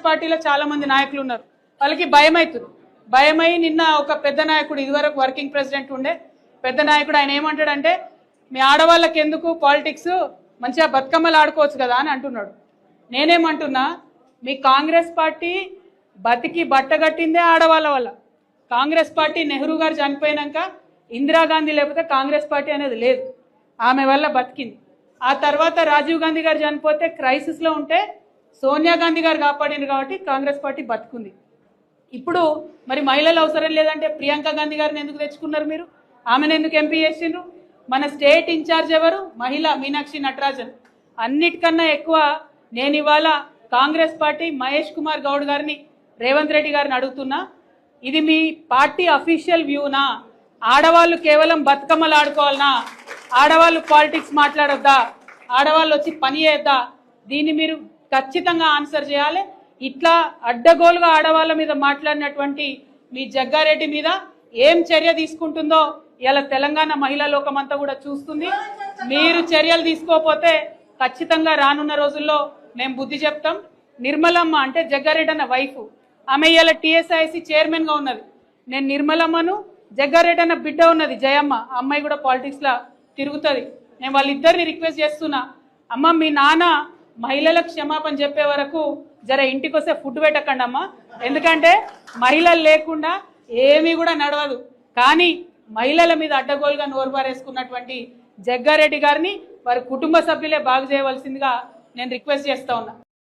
పార్టీలో చాలా మంది నాయకులు ఉన్నారు, వాళ్ళకి భయం అవుతుంది. భయమై నిన్న ఒక పెద్ద నాయకుడు, ఇదివరకు వర్కింగ్ ప్రెసిడెంట్ ఉండే పెద్ద నాయకుడు, ఆయన ఏమంటాడంటే మీ ఆడవాళ్ళకి ఎందుకు పాలిటిక్స్, మంచిగా బతుకమ్మలు ఆడుకోవచ్చు కదా అని అంటున్నాడు. నేనేమంటున్నా, మీ కాంగ్రెస్ పార్టీ బతికి బట్టగట్టిందే ఆడవాళ్ళ వల్ల. కాంగ్రెస్ పార్టీ నెహ్రూ గారు చనిపోయినాక ఇందిరాగాంధీ లేకపోతే కాంగ్రెస్ పార్టీ అనేది లేదు, ఆమె వల్ల బతికింది. ఆ తర్వాత రాజీవ్ గాంధీ గారు చనిపోతే క్రైసిస్లో ఉంటే సోనియా గాంధీ గారు కాపాడింది కాబట్టి కాంగ్రెస్ పార్టీ బతుకుంది. ఇప్పుడు మరి మహిళలు అవసరం లేదంటే ప్రియాంక గాంధీ గారిని ఎందుకు తెచ్చుకున్నారు మీరు? ఆమెను ఎందుకు ఎంపీ చేసిండ్రు? మన స్టేట్ ఇన్ఛార్జ్ ఎవరు? మహిళ మీనాక్షి నటరాజన్. అన్నిటికన్నా ఎక్కువ నేను ఇవాళ కాంగ్రెస్ పార్టీ మహేష్ కుమార్ గౌడ్ గారిని, రేవంత్ రెడ్డి గారిని అడుగుతున్నా, ఇది మీ పార్టీ అఫీషియల్ వ్యూనా? ఆడవాళ్ళు కేవలం బతుకమ్మలు ఆడుకోవాలనా? ఆడవాళ్ళు పాలిటిక్స్ మాట్లాడొద్దా? ఆడవాళ్ళు వచ్చి పని చేద్దా? దీన్ని మీరు ఖచ్చితంగా ఆన్సర్ చేయాలి. ఇట్లా అడ్డగోలుగా ఆడవాళ్ళ మీద మాట్లాడినటువంటి మీ జగ్గారెడ్డి మీద ఏం చర్య తీసుకుంటుందో ఇలా తెలంగాణ మహిళా లోకమంతా కూడా చూస్తుంది. మీరు చర్యలు తీసుకోకపోతే ఖచ్చితంగా రానున్న రోజుల్లో మేము బుద్ధి చెప్తాం. నిర్మలమ్మ అంటే జగ్గారెడ్డి అన్న వైఫ్, ఆమె ఇలా టీఎస్ఐసి చైర్మన్గా ఉన్నది. నేను నిర్మలమ్మను, జగ్గారెడ్డి అన్న బిడ్డ ఉన్నది జయమ్మ, అమ్మాయి కూడా పాలిటిక్స్లో తిరుగుతుంది. నేను వాళ్ళిద్దరిని రిక్వెస్ట్ చేస్తున్నా, అమ్మ మీ నాన్న మహిళలకు క్షమాపణ చెప్పే వరకు జర ఇంటికి వస్తే ఫుడ్ పెట్టకండి అమ్మ, ఎందుకంటే మహిళలు లేకుండా ఏమీ కూడా నడవదు. కానీ మహిళల మీద అడ్డగోలుగా నోరు పారేసుకున్నటువంటి జగ్గారెడ్డి గారిని వారి కుటుంబ సభ్యులే బాగు చేయవలసిందిగా నేను రిక్వెస్ట్ చేస్తా ఉన్నా.